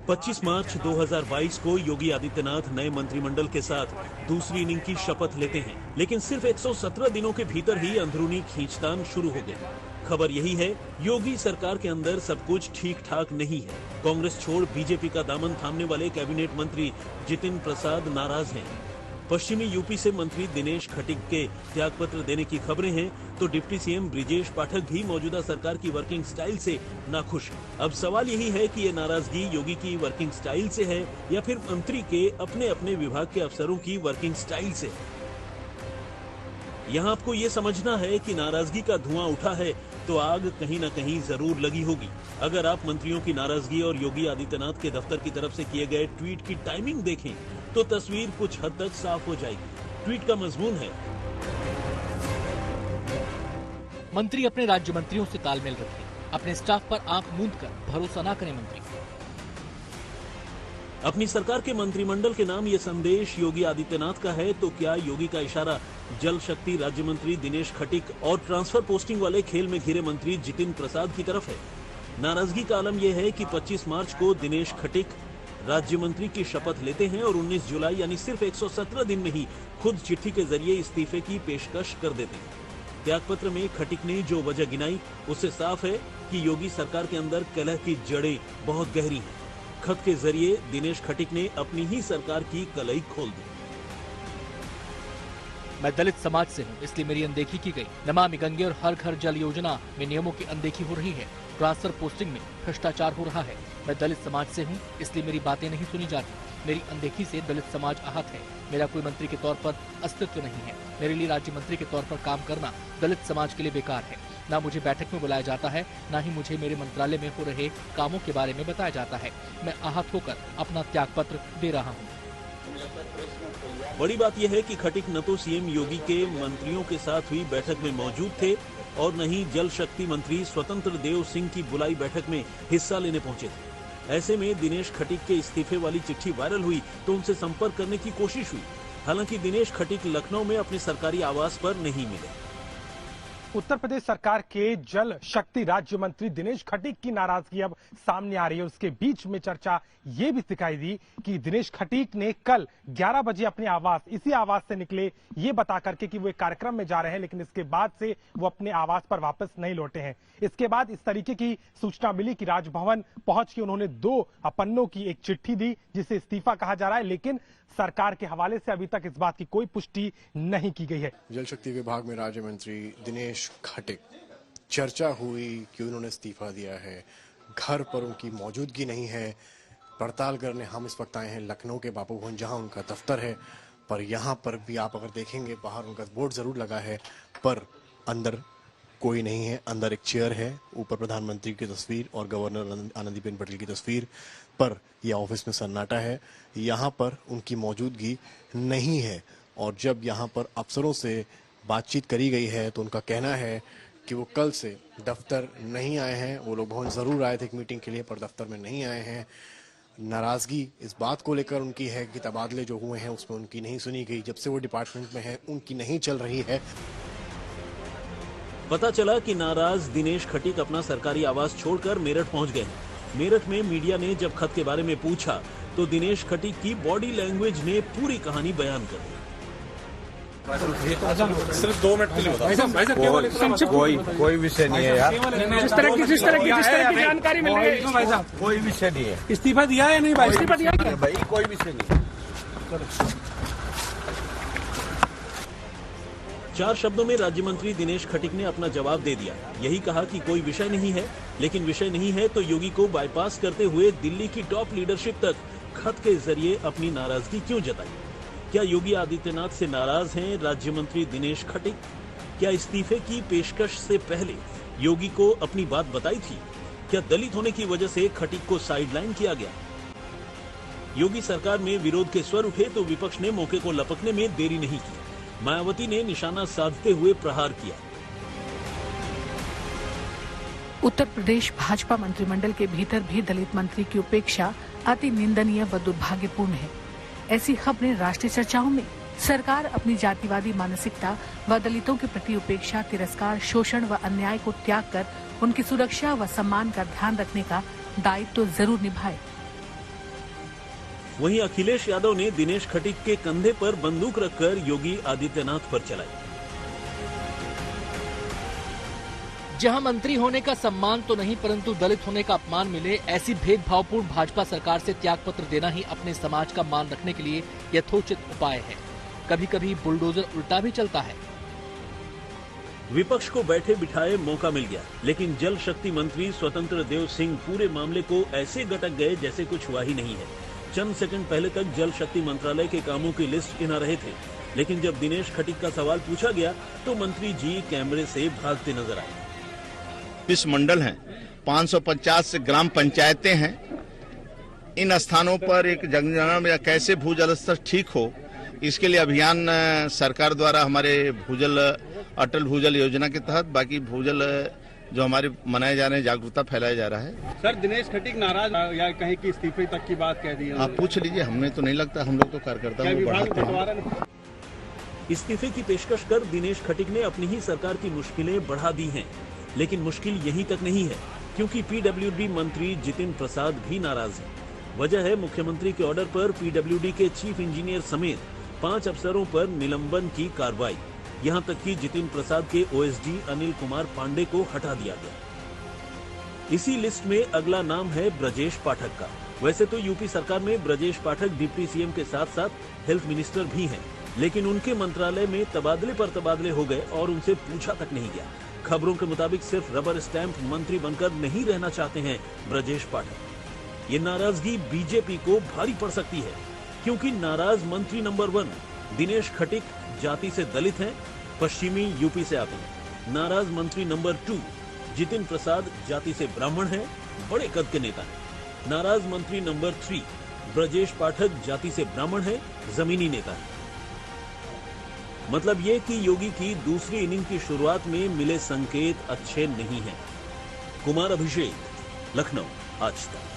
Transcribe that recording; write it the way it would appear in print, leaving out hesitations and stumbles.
25 मार्च 2022 को योगी आदित्यनाथ नए मंत्रिमंडल के साथ दूसरी इनिंग की शपथ लेते हैं, लेकिन सिर्फ 117 दिनों के भीतर ही अंदरूनी खींचतान शुरू हो गई। खबर यही है, योगी सरकार के अंदर सब कुछ ठीक ठाक नहीं है। कांग्रेस छोड़ बीजेपी का दामन थामने वाले कैबिनेट मंत्री जितिन प्रसाद नाराज हैं। पश्चिमी यूपी से मंत्री दिनेश खटीक के त्यागपत्र देने की खबरें हैं, तो डिप्टी सीएम ब्रिजेश पाठक भी मौजूदा सरकार की वर्किंग स्टाइल से नाखुश हैं। अब सवाल यही है कि ये नाराजगी योगी की वर्किंग स्टाइल से है या फिर मंत्री के अपने अपने विभाग के अफसरों की वर्किंग स्टाइल से। यहाँ आपको ये समझना है कि नाराजगी का धुआं उठा है तो आग कहीं न कहीं जरूर लगी होगी। अगर आप मंत्रियों की नाराजगी और योगी आदित्यनाथ के दफ्तर की तरफ से किए गए ट्वीट की टाइमिंग देखें तो तस्वीर कुछ हद तक साफ हो जाएगी। ट्वीट का मजमून है, मंत्री अपने राज्य मंत्रियों से तालमेल रखें, अपने स्टाफ पर आंख मूंद कर भरोसा न करें। मंत्री अपनी सरकार के मंत्रिमंडल के नाम ये संदेश योगी आदित्यनाथ का है, तो क्या योगी का इशारा जल शक्ति राज्य मंत्री दिनेश खटीक और ट्रांसफर पोस्टिंग वाले खेल में घिरे मंत्री जितिन प्रसाद की तरफ है? नाराजगी का आलम यह है कि 25 मार्च को दिनेश खटीक राज्य मंत्री की शपथ लेते हैं और 19 जुलाई यानी सिर्फ 117 दिन में ही खुद चिट्ठी के जरिए इस्तीफे की पेशकश कर देते हैं। त्यागपत्र में खटीक ने जो वजह गिनाई उससे साफ है कि योगी सरकार के अंदर कलह की जड़ें बहुत गहरी हैं। खत के जरिए दिनेश खटीक ने अपनी ही सरकार की कलई खोल दी। मैं दलित समाज से हूँ, इसलिए मेरी अनदेखी की गई। नमामि गंगे और हर घर जल योजना में नियमों की अनदेखी हो रही है। ट्रांसफर पोस्टिंग में भ्रष्टाचार हो रहा है। मैं दलित समाज से हूँ, इसलिए मेरी बातें नहीं सुनी जाती। मेरी अनदेखी से दलित समाज आहत है। मेरा कोई मंत्री के तौर पर अस्तित्व नहीं है। मेरे लिए राज्य मंत्री के तौर पर काम करना दलित समाज के लिए बेकार है। ना मुझे बैठक में बुलाया जाता है, ना ही मुझे मेरे मंत्रालय में हो रहे कामों के बारे में बताया जाता है। मैं आहत होकर अपना त्यागपत्र दे रहा हूँ। बड़ी बात यह है कि खटीक न तो सीएम योगी के मंत्रियों के साथ हुई बैठक में मौजूद थे और न ही जल शक्ति मंत्री स्वतंत्र देव सिंह की बुलाई बैठक में हिस्सा लेने पहुंचे थे। ऐसे में दिनेश खटीक के इस्तीफे वाली चिट्ठी वायरल हुई तो उनसे संपर्क करने की कोशिश हुई। हालांकि दिनेश खटीक लखनऊ में अपने सरकारी आवास पर नहीं मिले। उत्तर प्रदेश सरकार के जल शक्ति राज्य मंत्री दिनेश खटीक की नाराजगी अब सामने आ रही है। उसके बीच में चर्चा ये भी दिखाई दी कि दिनेश खटीक ने कल 11 बजे अपने इसी आवास से निकले, ये बता करके कि वो एक कार्यक्रम में जा रहे हैं, लेकिन इसके बाद से वो अपने आवास पर वापस नहीं लौटे हैं। इसके बाद इस तरीके की सूचना मिली कि राजभवन पहुंच के उन्होंने 2 पन्नों की एक चिट्ठी दी जिसे इस्तीफा कहा जा रहा है, लेकिन सरकार के हवाले से अभी तक इस बात की कोई पुष्टि नहीं की गई है। जल शक्ति विभाग में राज्य मंत्री दिनेश खटीक, चर्चा हुई कि उन्होंने इस्तीफा दिया है, घर पर उनकी मौजूदगी नहीं है। पड़ताल करने हम इस वक्त आए हैं लखनऊ के बापू भवन जहां उनका दफ्तर है, पर यहां पर भी आप अगर देखेंगे बाहर उनका बोर्ड जरूर लगा है पर अंदर कोई नहीं है। अंदर एक चेयर है, ऊपर प्रधानमंत्री की तस्वीर और गवर्नर आनंदीबेन पटेल की तस्वीर, पर यह ऑफिस में सन्नाटा है। यहाँ पर उनकी मौजूदगी नहीं है और जब यहाँ पर अफसरों से बातचीत करी गई है तो उनका कहना है कि वो कल से दफ्तर नहीं आए हैं। वो लोग भवन जरूर आए थे एक मीटिंग के लिए पर दफ्तर में नहीं आए हैं। नाराजगी इस बात को लेकर उनकी है कि तबादले जो हुए हैं उसमें उनकी नहीं सुनी गई। जब से वो डिपार्टमेंट में है उनकी नहीं चल रही है। पता चला कि नाराज दिनेश खटीक अपना सरकारी आवास छोड़कर मेरठ पहुंच गए। मेरठ में मीडिया ने जब खत के बारे में पूछा तो दिनेश खटीक की बॉडी लैंग्वेज ने पूरी कहानी बयान कर दी। सिर्फ 2 मिनट के लिए बता। कोई विषय नहीं है यार। जिस तरह की जानकारी मिल रही है भाई साहब, कोई विषय नहीं है। इस्तीफा दिया है नहीं भाई? इस्तीफा दिया है भाई, कोई विषय नहीं। 4 शब्दों में राज्य मंत्री दिनेश खटीक ने अपना जवाब दे दिया। यही कहा कि कोई विषय नहीं है, लेकिन विषय नहीं है तो योगी को बाईपास करते हुए दिल्ली की टॉप लीडरशिप तक खत के जरिए अपनी नाराजगी क्यों जताई? क्या योगी आदित्यनाथ से नाराज हैं राज्य मंत्री दिनेश खटीक? क्या इस्तीफे की पेशकश से पहले योगी को अपनी बात बताई थी? क्या दलित होने की वजह से खटीक को साइडलाइन किया गया? योगी सरकार में विरोध के स्वर उठे तो विपक्ष ने मौके को लपकने में देरी नहीं की। मायावती ने निशाना साधते हुए प्रहार किया। उत्तर प्रदेश भाजपा मंत्रिमंडल के भीतर भी दलित मंत्री की उपेक्षा अति निंदनीय व दुर्भाग्यपूर्ण है। ऐसी खबरें राष्ट्रीय चर्चाओं में सरकार अपनी जातिवादी मानसिकता व दलितों के प्रति उपेक्षा, तिरस्कार, शोषण व अन्याय को त्याग कर उनकी सुरक्षा व सम्मान का ध्यान रखने का दायित्व जरूर निभाए। वहीं अखिलेश यादव ने दिनेश खटीक के कंधे पर बंदूक रखकर योगी आदित्यनाथ पर चलाई। जहां मंत्री होने का सम्मान तो नहीं परंतु दलित होने का अपमान मिले, ऐसी भेदभावपूर्ण भाजपा सरकार से त्यागपत्र देना ही अपने समाज का मान रखने के लिए यथोचित उपाय है। कभी कभी बुलडोजर उल्टा भी चलता है। विपक्ष को बैठे बिठाए मौका मिल गया, लेकिन जल शक्ति मंत्री स्वतंत्र देव सिंह पूरे मामले को ऐसे गटक गए जैसे कुछ हुआ ही नहीं है। चंद सेकंड पहले तक जल शक्ति मंत्रालय के कामों की लिस्ट गिना रहे थे, लेकिन जब दिनेश खटीक का सवाल पूछा गया तो मंत्री जी कैमरे से भागते नजर आए। 20 मंडल हैं, 550 ग्राम पंचायतें हैं। इन स्थानों पर एक जनगणना या कैसे भूजल स्तर ठीक हो, इसके लिए अभियान सरकार द्वारा हमारे भूजल अटल भूजल योजना के तहत बाकी भूजल जो हमारे मनाए जा रहे हैं, जागरूकता फैलाया जा रहा है। सर, दिनेश खटीक नाराज या कहीं की इस्तीफे तक की बात कह दी है? आप पूछ लीजिए, हमें तो नहीं लगता, हम लोग तो कार्यकर्ता बढ़ाते हैं। इस्तीफे की पेशकश कर दिनेश खटीक ने अपनी ही सरकार की मुश्किलें बढ़ा दी हैं, लेकिन मुश्किल यहीं तक नहीं है, क्योंकि पीडब्ल्यूडी मंत्री जितिन प्रसाद भी नाराज हैं। वजह है मुख्यमंत्री के ऑर्डर पर पीडब्ल्यूडी के चीफ इंजीनियर समेत 5 अफसरों पर निलंबन की कार्रवाई। यहां तक कि जितिन प्रसाद के ओएसडी अनिल कुमार पांडे को हटा दिया गया। इसी लिस्ट में अगला नाम है ब्रजेश पाठक का। वैसे तो यूपी सरकार में ब्रजेश पाठक डिप्टी सीएम के साथ साथ हेल्थ मिनिस्टर भी हैं, लेकिन उनके मंत्रालय में तबादले पर तबादले हो गए और उनसे पूछा तक नहीं गया। खबरों के मुताबिक सिर्फ रबर स्टैंप मंत्री बनकर नहीं रहना चाहते हैं ब्रजेश पाठक। ये नाराजगी बीजेपी को भारी पड़ सकती है, क्योंकि नाराज मंत्री नंबर 1 दिनेश खटीक जाति से दलित हैं, पश्चिमी यूपी से आते हैं। नाराज मंत्री नंबर 2 जितिन प्रसाद जाति से ब्राह्मण हैं, बड़े कद के नेता हैं। नाराज मंत्री नंबर 3 ब्रजेश पाठक जाति से ब्राह्मण हैं, जमीनी नेता हैं। मतलब ये कि योगी की दूसरी इनिंग की शुरुआत में मिले संकेत अच्छे नहीं हैं। कुमार अभिषेक, लखनऊ, आज तक।